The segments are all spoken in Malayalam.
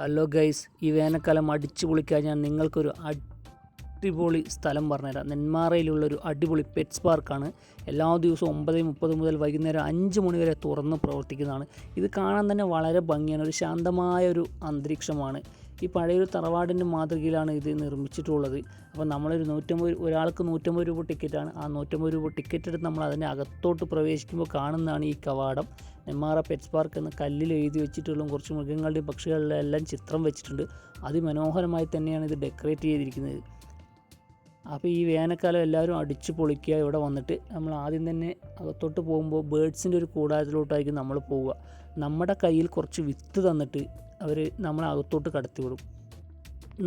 ഹലോ ഗൈസ്, ഈ വേനൽക്കാലം അടിച്ചു പൊളിക്കാൻ ഞാൻ നിങ്ങൾക്കൊരു അടിപൊളി സ്ഥലം പറഞ്ഞുതരാം. നെന്മാറയിലുള്ളൊരു അടിപൊളി പെറ്റ്സ് പാർക്കാണ്. എല്ലാ ദിവസവും 9:30 മുതൽ വൈകുന്നേരം 5 മണി വരെ തുറന്ന് പ്രവർത്തിക്കുന്നതാണ്. ഇത് കാണാൻ തന്നെ വളരെ ഭംഗിയാണ്. ഒരു ശാന്തമായ ഒരു അന്തരീക്ഷമാണ്. ഈ പഴയൊരു തറവാടിൻ്റെ മാതൃകയിലാണ് ഇത് നിർമ്മിച്ചിട്ടുള്ളത്. അപ്പോൾ നമ്മളൊരു ഒരാൾക്ക് 150 രൂപ ടിക്കറ്റാണ്. ആ 150 രൂപ ടിക്കറ്റ് എടുത്ത് നമ്മൾ അതിൻ്റെ അകത്തോട്ട് പ്രവേശിക്കുമ്പോൾ കാണുന്നതാണ് ഈ കവാടം. നെന്മാറ പെറ്റ്സ് പാർക്ക് എന്ന് കല്ലിൽ എഴുതി വെച്ചിട്ടുള്ള കുറച്ച് മൃഗങ്ങളുടെയും പക്ഷികളുടെ എല്ലാം ചിത്രം വെച്ചിട്ടുണ്ട്. അതിമനോഹരമായി തന്നെയാണ് ഇത് ഡെക്കറേറ്റ് ചെയ്തിരിക്കുന്നത്. അപ്പോൾ ഈ വേനൽക്കാലം എല്ലാവരും അടിച്ചു പൊളിക്കുക. ഇവിടെ വന്നിട്ട് നമ്മൾ ആദ്യം തന്നെ അകത്തോട്ട് പോകുമ്പോൾ ബേഡ്സിൻ്റെ ഒരു കൂടാരത്തിലോട്ടായിരിക്കും നമ്മൾ പോവുക. നമ്മുടെ കയ്യിൽ കുറച്ച് വിത്ത് തന്നിട്ട് അവർ നമ്മളെ അകത്തോട്ട് കടത്തി വിടും.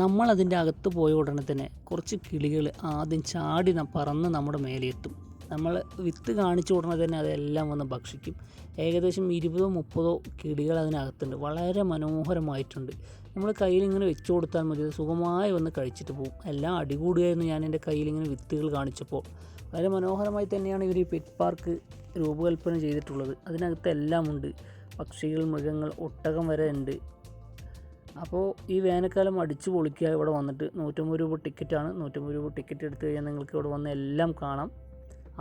നമ്മളതിൻ്റെ അകത്ത് പോയ ഉടനെ തന്നെ കുറച്ച് കിളികൾ ആദ്യം ചാടി പറന്ന് നമ്മുടെ മേലെ എത്തും. നമ്മൾ വിത്ത് കാണിച്ച ഉടനെ തന്നെ അതെല്ലാം വന്ന് ഭക്ഷിക്കും. ഏകദേശം 20-30 കിളികൾ അതിനകത്തുണ്ട്. വളരെ മനോഹരമായിട്ടുണ്ട്. നമ്മൾ കയ്യിലിങ്ങനെ വെച്ച് കൊടുത്താൽ മതി, അത് സുഖമായി വന്ന് കഴിച്ചിട്ട് പോകും. എല്ലാം അടികൂടുകയായിരുന്നു ഞാൻ എൻ്റെ കയ്യിലിങ്ങനെ വിത്തുകൾ കാണിച്ചപ്പോൾ. വളരെ മനോഹരമായി തന്നെയാണ് ഇവർ ഈ പെറ്റ് പാർക്ക് രൂപകൽപ്പന ചെയ്തിട്ടുള്ളത്. അതിനകത്ത് എല്ലാം ഉണ്ട്. പക്ഷികൾ, മൃഗങ്ങൾ, ഒട്ടകം വരെ ഉണ്ട്. അപ്പോൾ ഈ വേനൽക്കാലം അടിച്ചു പൊളിക്കുക. ഇവിടെ വന്നിട്ട് 150 രൂപ ടിക്കറ്റാണ്. 150 രൂപ ടിക്കറ്റ് എടുത്തു കഴിഞ്ഞാൽ നിങ്ങൾക്ക് ഇവിടെ വന്ന് എല്ലാം കാണാം.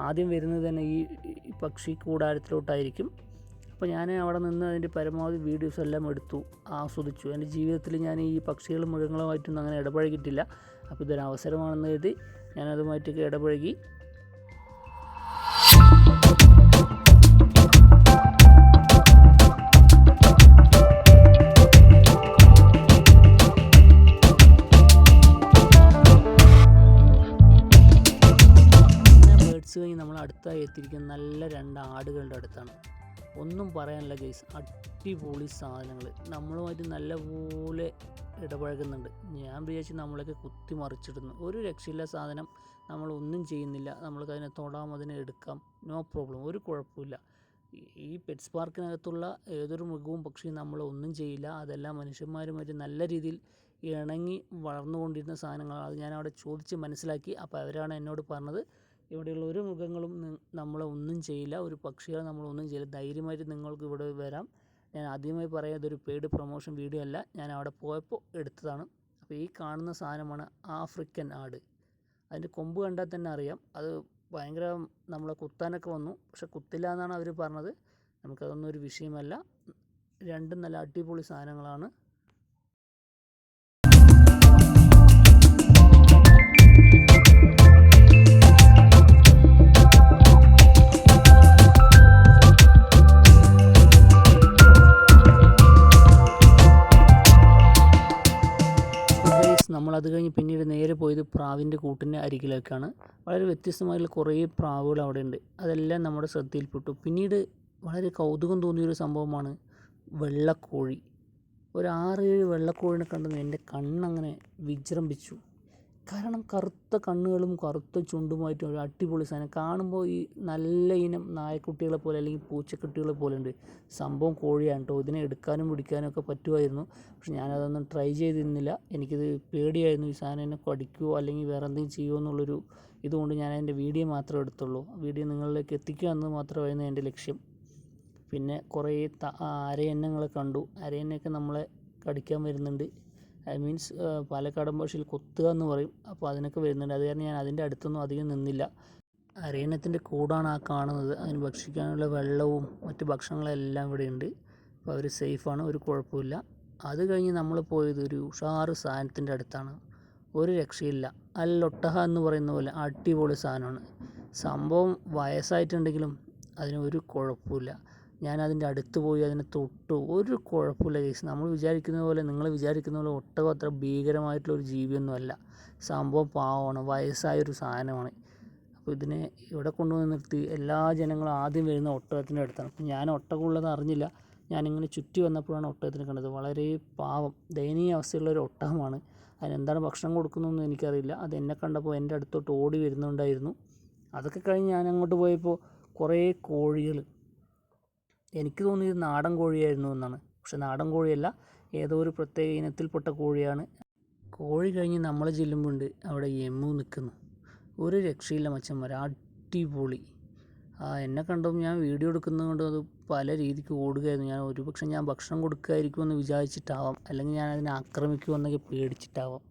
ആദ്യം വരുന്നത് തന്നെ ഈ പക്ഷി കൂടാരത്തിലോട്ടായിരിക്കും. അപ്പോൾ ഞാൻ അവിടെ നിന്ന് അതിൻ്റെ പരമാവധി വീഡിയോസ് എല്ലാം എടുത്തു, ആസ്വദിച്ചു. എൻ്റെ ജീവിതത്തിൽ ഞാൻ ഈ പക്ഷികളും മൃഗങ്ങളുമായിട്ടൊന്നും അങ്ങനെ ഇടപഴകിയിട്ടില്ല. അപ്പോൾ ഇതൊരു അവസരമാണെന്ന് കരുതി ഞാനതുമായിട്ടൊക്കെ ഇടപഴകി. കഴിഞ്ഞ് നമ്മൾ അടുത്തായി എത്തിയിരിക്കുന്ന നല്ല 2 ആടുകളുടെ അടുത്താണ്. ഒന്നും പറയാനില്ല ഗൈസ്, അടിപൊളി സാധനങ്ങൾ. നമ്മളുമായിട്ട് നല്ലപോലെ ഇടപഴകുന്നുണ്ട്. ഞാൻ വിചാരിച്ച് നമ്മളൊക്കെ കുത്തി മറിച്ചിടുന്നു. ഒരു രക്ഷയില്ല സാധനം. നമ്മളൊന്നും ചെയ്യുന്നില്ല. നമ്മൾക്ക് അതിനെ തൊടാം, അതിനെ എടുക്കാം, നോ പ്രോബ്ലം, ഒരു കുഴപ്പമില്ല. ഈ പെറ്റ്സ് പാർക്കിനകത്തുള്ള ഏതൊരു മൃഗവും പക്ഷിയും നമ്മളൊന്നും ചെയ്യില്ല. അതെല്ലാം മനുഷ്യന്മാരുമായിട്ട് നല്ല രീതിയിൽ ഇണങ്ങി വളർന്നുകൊണ്ടിരുന്ന സാധനങ്ങളാണ്. അത് ഞാൻ അവിടെ ചോദിച്ച് മനസ്സിലാക്കി. അപ്പോൾ അവരാണ് എന്നോട് പറഞ്ഞത്, ഇവിടെയുള്ള ഒരു മൃഗങ്ങളും നമ്മളെ ഒന്നും ചെയ്യില്ല, ഒരു പക്ഷികളെ നമ്മളൊന്നും ചെയ്യില്ല, ധൈര്യമായിട്ട് നിങ്ങൾക്ക് ഇവിടെ വരാം. ഞാൻ ആദ്യമായി പറയാം, ഇതൊരു പെയ്ഡ് പ്രൊമോഷൻ വീഡിയോ അല്ല, ഞാൻ അവിടെ പോയപ്പോൾ എടുത്തതാണ്. അപ്പോൾ ഈ കാണുന്ന സാധനമാണ് ആഫ്രിക്കൻ ആട്. അതിൻ്റെ കൊമ്പ് കണ്ടാൽ തന്നെ അറിയാം. അത് ഭയങ്കര നമ്മളെ കുത്താനൊക്കെ വന്നു, പക്ഷെ കുത്തില്ല എന്നാണ് അവർ പറഞ്ഞത്. നമുക്കതൊന്നും ഒരു വിഷയമല്ല. രണ്ടും നല്ല അടിപൊളി സാധനങ്ങളാണ്. നമ്മളത് കഴിഞ്ഞ് പിന്നീട് നേരെ പോയത് പ്രാവിൻ്റെ കൂട്ടിൻ്റെ അരികിലേക്കാണ്. വളരെ വ്യത്യസ്തമായിട്ടുള്ള കുറേ പ്രാവുകൾ അവിടെ ഉണ്ട്. അതെല്ലാം നമ്മുടെ ശ്രദ്ധയിൽപ്പെട്ടു. പിന്നീട് വളരെ കൗതുകം തോന്നിയൊരു സംഭവമാണ് വെള്ളക്കോഴി. ഒരു 6-7 വെള്ളക്കോഴിനെ കണ്ടെന്ന് എൻ്റെ കണ്ണങ്ങനെ വിജൃംഭിച്ചു. കാരണം കറുത്ത കണ്ണുകളും കറുത്ത ചുണ്ടുമായിട്ടും ഒരു അടിപൊളി സാധനം. കാണുമ്പോൾ ഈ നല്ല ഇനം നായക്കുട്ടികളെ പോലെ അല്ലെങ്കിൽ പൂച്ചക്കുട്ടികളെ പോലെ ഉണ്ട്. സംഭവം കോഴിയാണ് കേട്ടോ. ഇതിനെ എടുക്കാനും പിടിക്കാനും ഒക്കെ പറ്റുമായിരുന്നു. പക്ഷെ ഞാനതൊന്നും ട്രൈ ചെയ്തിരുന്നില്ല. എനിക്കിത് പേടിയായിരുന്നു. ഈ സാധനം എന്നെ കടിക്കുമോ അല്ലെങ്കിൽ വേറെ എന്തെങ്കിലും ചെയ്യുമോ എന്നുള്ളൊരു ഇതുകൊണ്ട് ഞാൻ അതിൻ്റെ വീഡിയോ മാത്രമേ എടുത്തുള്ളൂ. വീഡിയോ നിങ്ങളിലേക്ക് എത്തിക്കുക എന്ന് മാത്രമായിരുന്നു എൻ്റെ ലക്ഷ്യം. പിന്നെ കുറേ അരയന്നങ്ങളെ കണ്ടു. അരയന്നയൊക്കെ നമ്മളെ കടിക്കാൻ വരുന്നുണ്ട്. മീൻസ് പാലക്കാടൻ ഭാഷയിൽ കൊത്തുക എന്ന് പറയും. അപ്പോൾ അതിനൊക്കെ വരുന്നുണ്ട്. അത് കാരണം ഞാൻ അതിൻ്റെ അടുത്തൊന്നും അധികം നിന്നില്ല. അരയന്നത്തിൻ്റെ കൂടാണ് ആ കാണുന്നത്. അതിന് ഭക്ഷിക്കാനുള്ള വെള്ളവും മറ്റ് ഭക്ഷണങ്ങളെല്ലാം ഇവിടെ ഉണ്ട്. അപ്പോൾ അവർ സേഫാണ്, ഒരു കുഴപ്പമില്ല. അത് കഴിഞ്ഞ് നമ്മൾ പോയത് ഒരു ഉഷാറ് സാധനത്തിൻ്റെ അടുത്താണ്. ഒരു രക്ഷയില്ല. അല്ലൊട്ടഹ എന്ന് പറയുന്ന പോലെ അടിപൊളി സാധനമാണ്. സംഭവം വയസ്സായിട്ടുണ്ടെങ്കിലും അതിന് ഒരു കുഴപ്പമില്ല. ഞാൻ അതിൻ്റെ അടുത്ത് പോയി അതിനെ തൊട്ടു, ഒരു കുഴപ്പമില്ല കേസ്. നമ്മൾ വിചാരിക്കുന്ന പോലെ, നിങ്ങൾ വിചാരിക്കുന്ന പോലെ ഒട്ടകം അത്ര ഭീകരമായിട്ടുള്ളൊരു ജീവിയൊന്നുമല്ല. സംഭവം പാവമാണ്, വയസ്സായൊരു സാധനമാണ്. അപ്പോൾ ഇതിനെ ഇവിടെ കൊണ്ടുവന്ന് നിർത്തി എല്ലാ ജനങ്ങളും ആദ്യം വരുന്ന ഒട്ടകത്തിൻ്റെ അടുത്താണ്. അപ്പോൾ ഞാൻ ഒട്ടകമുള്ളത് അറിഞ്ഞില്ല. ഞാനിങ്ങനെ ചുറ്റി വന്നപ്പോഴാണ് ഒട്ടകത്തിനെ കണ്ടത്. വളരെ പാവം, ദയനീയ അവസ്ഥയുള്ളൊരു ഒട്ടകമാണ്. അതിനെന്താണ് ഭക്ഷണം കൊടുക്കുന്നതെന്ന് എനിക്കറിയില്ല. അത് എന്നെ കണ്ടപ്പോൾ എൻ്റെ അടുത്തോട്ട് ഓടി വരുന്നുണ്ടായിരുന്നു. അതൊക്കെ കഴിഞ്ഞ് ഞാൻ അങ്ങോട്ട് പോയപ്പോൾ കുറേ കോഴികൾ. എനിക്ക് തോന്നിയത് നാടൻ കോഴിയായിരുന്നു എന്നാണ്. പക്ഷെ നാടൻ കോഴിയല്ല, ഏതോ ഒരു പ്രത്യേക ഇനത്തിൽപ്പെട്ട കോഴിയാണ്. കോഴി കഴിഞ്ഞ് നമ്മൾ ചെല്ലുമ്പോണ്ട് അവിടെ എമ്മു നിൽക്കുന്നു. ഒരു രക്ഷയില്ല മച്ചന്മാർ, അടിപൊളി. എന്നെ കണ്ടപ്പോൾ ഞാൻ വീഡിയോ എടുക്കുന്നത് കൊണ്ട് അത് പല രീതിക്ക് ഓടുകയായിരുന്നു. ഞാൻ ഭക്ഷണം കൊടുക്കുമായിരിക്കുമെന്ന് വിചാരിച്ചിട്ടാവാം, അല്ലെങ്കിൽ ഞാൻ അതിനെ ആക്രമിക്കുമെന്നൊക്കെ പേടിച്ചിട്ടാവാം.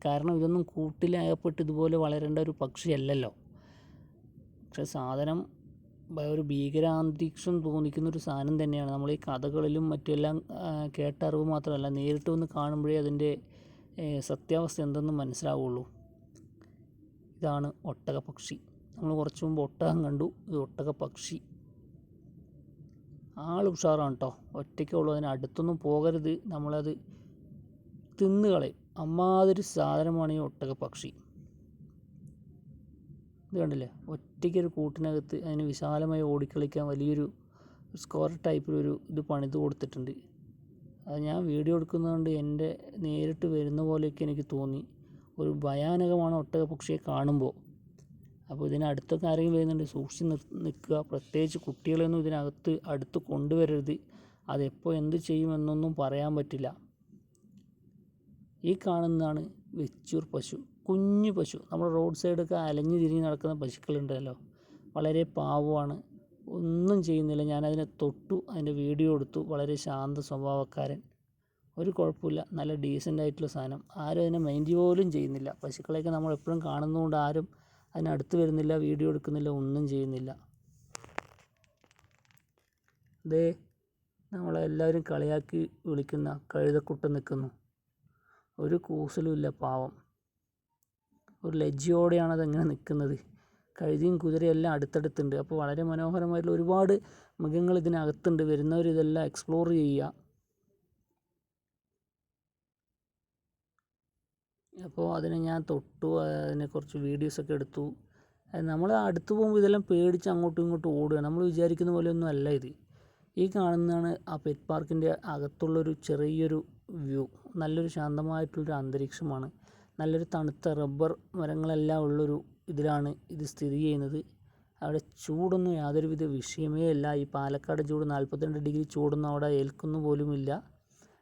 കാരണം ഇതൊന്നും കൂട്ടിലകപ്പെട്ട് ഇതുപോലെ വളരേണ്ട ഒരു പക്ഷിയല്ലല്ലോ. പക്ഷേ സാധനം ഒരു ഭീകരാന്തരീക്ഷം തോന്നിക്കുന്നൊരു സാധനം തന്നെയാണ്. നമ്മൾ ഈ കഥകളിലും മറ്റുമെല്ലാം കേട്ടറിവ് മാത്രമല്ല, നേരിട്ട് വന്ന് കാണുമ്പോഴേ അതിൻ്റെ സത്യാവസ്ഥ എന്തെന്ന് മനസ്സിലാവുള്ളൂ. ഇതാണ് ഒട്ടകപ്പക്ഷി. നമ്മൾ കുറച്ച് മുമ്പ് ഒട്ടകം കണ്ടു, ഇത് ഒട്ടകപ്പക്ഷി. ആൾ ഉഷാറാണ് കേട്ടോ. ഒറ്റയ്ക്കുള്ളൂ, അതിന് അടുത്തൊന്നും പോകരുത്, നമ്മളത് തിന്ന് കളയും. അമ്മാതിരി സാധനമാണ് ഈ ഒട്ടകപ്പക്ഷി. ഇത് കണ്ടില്ലേ, ഒറ്റയ്ക്കൊരു കൂട്ടിനകത്ത് അതിന് വിശാലമായി ഓടിക്കളിക്കാൻ വലിയൊരു സ്ക്വയർ ടൈപ്പിലൊരു ഇത് പണിത് കൊടുത്തിട്ടുണ്ട്. അത് ഞാൻ വീഡിയോ എടുക്കുന്നതുകൊണ്ട് എൻ്റെ നേരിട്ട് വരുന്ന പോലെയൊക്കെ എനിക്ക് തോന്നി. ഒരു ഭയാനകമാണ് ഒട്ടകപ്പക്ഷിയെ കാണുമ്പോൾ. അപ്പോൾ ഇതിനടുത്തൊക്കെ ആരെങ്കിലും വരുന്നുണ്ട്, സൂക്ഷിച്ച് നിൽക്കുക. പ്രത്യേകിച്ച് കുട്ടികളെയൊന്നും ഇതിനകത്ത് അടുത്ത് കൊണ്ടുവരരുത്. അതെപ്പോൾ എന്ത് ചെയ്യുമെന്നൊന്നും പറയാൻ പറ്റില്ല. ഈ കാണുന്നതാണ് വെച്ചൂർ പശു, കുഞ്ഞു പശു. നമ്മൾ റോഡ് സൈഡൊക്കെ അലഞ്ഞു തിരിഞ്ഞ് നടക്കുന്ന പശുക്കളുണ്ടല്ലോ, വളരെ പാവമാണ്, ഒന്നും ചെയ്യുന്നില്ല. ഞാനതിനെ തൊട്ടു, അതിൻ്റെ വീഡിയോ എടുത്തു. വളരെ ശാന്ത സ്വഭാവക്കാരൻ, ഒരു കുഴപ്പമില്ല, നല്ല ഡീസൻ്റ് ആയിട്ടുള്ള സാധനം. ആരും അതിനെ മൈൻഡ് പോലും ചെയ്യുന്നില്ല. പശുക്കളെയൊക്കെ നമ്മൾ എപ്പോഴും കാണുന്നതുകൊണ്ട് ആരും അതിനടുത്ത് വരുന്നില്ല, വീഡിയോ എടുക്കുന്നില്ല, ഒന്നും ചെയ്യുന്നില്ല. ദേ നമ്മളെല്ലാവരും കളിയാക്കി വിളിക്കുന്ന കഴുതക്കുട്ടൻ നിൽക്കുന്നു. ഒരു കൂസലുമില്ല, പാവം. ഒരു ലജ്ജയോടെയാണ് അതെങ്ങനെ നിൽക്കുന്നത്. കഴുതയും കുതിരയും എല്ലാം അടുത്തടുത്തുണ്ട്. അപ്പോൾ വളരെ മനോഹരമായിട്ടുള്ള ഒരുപാട് മൃഗങ്ങൾ ഇതിനകത്തുണ്ട്. വരുന്നവർ ഇതെല്ലാം എക്സ്പ്ലോർ ചെയ്യുക. അപ്പോൾ അതിനെ ഞാൻ തൊട്ടു, അതിനെ കുറച്ച് വീഡിയോസൊക്കെ എടുത്തു. നമ്മൾ അടുത്ത് പോകുമ്പോൾ ഇതെല്ലാം പേടിച്ച് അങ്ങോട്ടും ഇങ്ങോട്ടും ഓടുക. നമ്മൾ വിചാരിക്കുന്ന പോലെയൊന്നും അല്ല ഇത്. ഈ കാണുന്നതാണ് ആ പെറ്റ് പാർക്കിൻ്റെ അകത്തുള്ളൊരു ചെറിയൊരു വ്യൂ. നല്ലൊരു ശാന്തമായിട്ടുള്ളൊരു അന്തരീക്ഷമാണ്. നല്ലൊരു തണുത്ത റബ്ബർ മരങ്ങളെല്ലാം ഉള്ളൊരു ഇതിലാണ് ഇത് സ്ഥിതി ചെയ്യുന്നത്. അവിടെ ചൂടൊന്നും യാതൊരുവിധ വിഷയമേ അല്ല. ഈ പാലക്കാട് ചൂട് 42 ഡിഗ്രി ചൂടൊന്നും അവിടെ ഏൽക്കുന്നു പോലുമില്ല.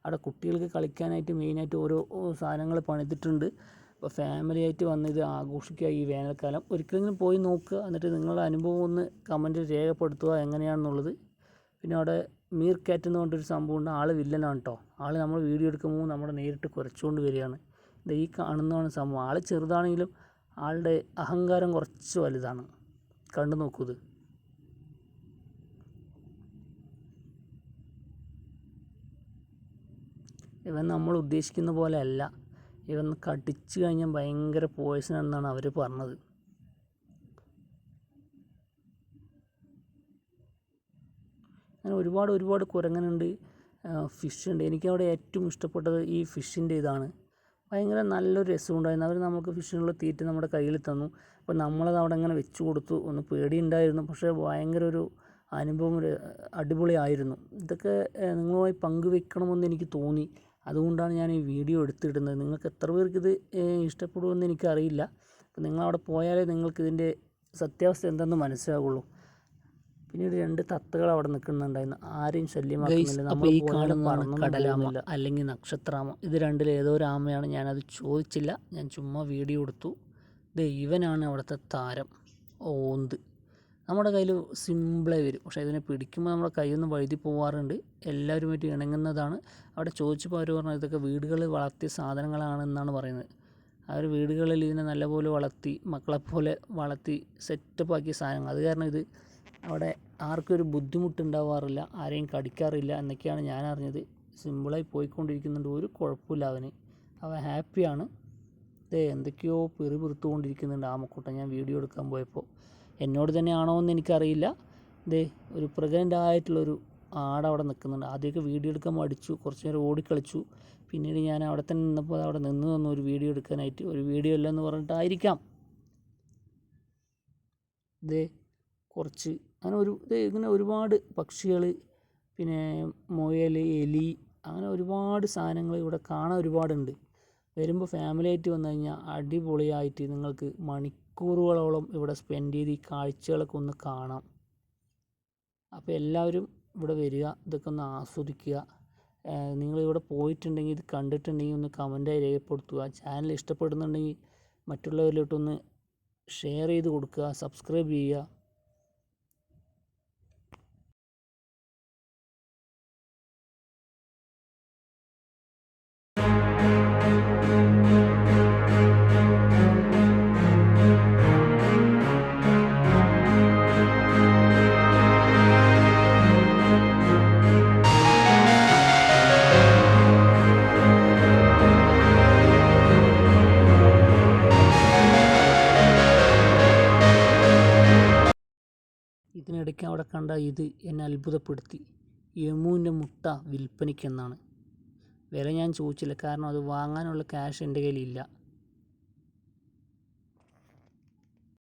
അവിടെ കുട്ടികൾക്ക് കളിക്കാനായിട്ട് മെയിനായിട്ട് ഓരോ സാധനങ്ങൾ പണിതിട്ടുണ്ട്. അപ്പോൾ ഫാമിലി ആയിട്ട് വന്ന് ഇത് ആഘോഷിക്കുക ഈ വേനൽക്കാലം. ഒരിക്കലെങ്കിലും പോയി നോക്കുക, എന്നിട്ട് നിങ്ങളുടെ അനുഭവം ഒന്ന് കമൻറ്റിൽ രേഖപ്പെടുത്തുക എങ്ങനെയാണെന്നുള്ളത്. പിന്നെ അവിടെ മീർ കാറ്റ് എന്ന് പറഞ്ഞൊരു സംഭവമുണ്ട്. ആൾ വില്ലനാണ് കേട്ടോ. ആൾ നമ്മൾ വീഡിയോ എടുക്കുമ്പോൾ നമ്മുടെ നേരിട്ട് കുരച്ചുകൊണ്ട് വരികയാണ്. ഇത് ഈ കാണുന്നതാണ് സംഭവം. ആൾ ചെറുതാണെങ്കിലും ആളുടെ അഹങ്കാരം കുറച്ച് വലുതാണ്. കണ്ടു നോക്കൂ. ഇത് ഇവൻ നമ്മൾ ഉദ്ദേശിക്കുന്ന പോലെ അല്ല. ഇവൻ കടിച്ചു കഴിഞ്ഞാൽ ഭയങ്കര പോയ്സൺ എന്നാണ് അവർ പറഞ്ഞത്. അങ്ങനെ ഒരുപാട് കുരങ്ങനുണ്ട്, ഫിഷുണ്ട്. എനിക്കവിടെ ഏറ്റവും ഇഷ്ടപ്പെട്ടത് ഈ ഫിഷിൻ്റെ ഇതാണ്. ഭയങ്കര നല്ലൊരു രസമുണ്ടായിരുന്നു. അവർ നമുക്ക് ഫിഷിനുള്ള തീറ്റ നമ്മുടെ കയ്യിൽ തന്നു. അപ്പോൾ നമ്മളത് അവിടെ അങ്ങനെ വെച്ച് കൊടുത്തു. ഒന്ന് പേടിയുണ്ടായിരുന്നു, പക്ഷേ ഭയങ്കര ഒരു അനുഭവം, ഒരു അടിപൊളിയായിരുന്നു. ഇതൊക്കെ നിങ്ങളുമായി പങ്കുവെക്കണമെന്ന് എനിക്ക് തോന്നി. അതുകൊണ്ടാണ് ഞാൻ ഈ വീഡിയോ എടുത്തിടുന്നത്. നിങ്ങൾക്ക് എത്ര പേർക്കിത് ഇഷ്ടപ്പെടുമെന്ന് എനിക്കറിയില്ല. അപ്പോൾ നിങ്ങളവിടെ പോയാലേ നിങ്ങൾക്കിതിൻ്റെ സത്യാവസ്ഥ എന്തെന്ന് മനസ്സിലാവുള്ളൂ. പിന്നീട് 2 തത്തകൾ അവിടെ നിൽക്കുന്നുണ്ടായിരുന്നു, ആരെയും ശല്യമാക്കുന്നില്ല. നമ്മൾ ഈ കാണുന്ന കടലാമ അല്ലെങ്കിൽ നക്ഷത്രാമ, ഇത് രണ്ടിൽ ഏതോ ഒരു ആമയാണ്. ഞാനത് ചോദിച്ചില്ല, ഞാൻ ചുമ്മാ വീഡിയോ എടുത്തു. ഇവനാണ് അവിടുത്തെ താരം, ഓന്ത്. നമ്മുടെ കയ്യിൽ സിമ്പിളായി വരും, പക്ഷേ ഇതിനെ പിടിക്കുമ്പോൾ നമ്മുടെ കയ്യിൽ നിന്ന് വഴുതി പോകാറുണ്ട്. എല്ലാവരുമായിട്ട് ഇണങ്ങുന്നതാണ്. അവിടെ ചോദിച്ചപ്പോൾ അവർ പറഞ്ഞത് ഇതൊക്കെ വീടുകളിൽ വളർത്തിയ സാധനങ്ങളാണെന്നാണ് പറയുന്നത്. അവർ വീടുകളിൽ ഇതിനെ നല്ലപോലെ വളർത്തി, മക്കളെപ്പോലെ വളർത്തി സെറ്റപ്പാക്കിയ സാധനങ്ങൾ. അത് കാരണം ഇത് അവിടെ ആർക്കും ഒരു ബുദ്ധിമുട്ടുണ്ടാവാറില്ല, ആരെയും കടിക്കാറില്ല എന്നൊക്കെയാണ് ഞാൻ അറിഞ്ഞത്. സിമ്പിളായി പോയിക്കൊണ്ടിരിക്കുന്നുണ്ട്, ഒരു കുഴപ്പമില്ല അവൻ ഹാപ്പിയാണ്. എന്തൊക്കെയോ പിറുപിറുത്തുകൊണ്ടിരിക്കുന്നുണ്ട് ആമക്കൂട്ടൻ. ഞാൻ വീഡിയോ എടുക്കാൻ പോയപ്പോൾ എന്നോട് തന്നെ ആണോ എന്ന് എനിക്കറിയില്ല. ഒരു പ്രഗ്നൻ്റ് ആയിട്ടുള്ളൊരു ആടവിടെ നിൽക്കുന്നുണ്ട്. ആദ്യമൊക്കെ വീഡിയോ എടുക്കാൻ മടിച്ചു, കുറച്ച് നേരം ഓടിക്കളിച്ചു. പിന്നീട് ഞാൻ അവിടെ തന്നെ നിന്നപ്പോൾ അവിടെ നിന്ന് തന്നു ഒരു വീഡിയോ എടുക്കാനായിട്ട്. ഒരു വീഡിയോ അല്ലെന്ന് പറഞ്ഞിട്ടായിരിക്കാം. കുറച്ച് അങ്ങനെ ഇങ്ങനെ ഒരുപാട് പക്ഷികൾ, പിന്നെ മുയൽ, എലി, അങ്ങനെ ഒരുപാട് സാധനങ്ങൾ ഇവിടെ കാണാൻ ഒരുപാടുണ്ട്. വരുമ്പോൾ ഫാമിലി ആയിട്ട് വന്നു കഴിഞ്ഞാൽ അടിപൊളിയായിട്ട് നിങ്ങൾക്ക് മണിക്കൂറുകളോളം ഇവിടെ സ്പെൻഡ് ചെയ്ത് ഈ കാഴ്ചകളൊക്കെ ഒന്ന് കാണാം. അപ്പോൾ എല്ലാവരും ഇവിടെ വരിക, ഇതൊക്കെ ഒന്ന് ആസ്വദിക്കുക. നിങ്ങളിവിടെ പോയിട്ടുണ്ടെങ്കിൽ, ഇത് കണ്ടിട്ടുണ്ടെങ്കിൽ ഒന്ന് കമൻറ്റായി രേഖപ്പെടുത്തുക. ചാനൽ ഇഷ്ടപ്പെടുന്നുണ്ടെങ്കിൽ മറ്റുള്ളവരിലോട്ടൊന്ന് ഷെയർ ചെയ്ത് കൊടുക്കുക, സബ്സ്ക്രൈബ് ചെയ്യുക. അതിനിടയ്ക്ക് അവിടെ കണ്ട ഇത് എന്നെ അത്ഭുതപ്പെടുത്തി. എമുവിൻ്റെ മുട്ട വിൽപ്പനയ്ക്കെന്നാണ്. വില ഞാൻ ചോദിച്ചില്ല, കാരണം അത് വാങ്ങാനുള്ള ക്യാഷ് എൻ്റെ കയ്യിലില്ല.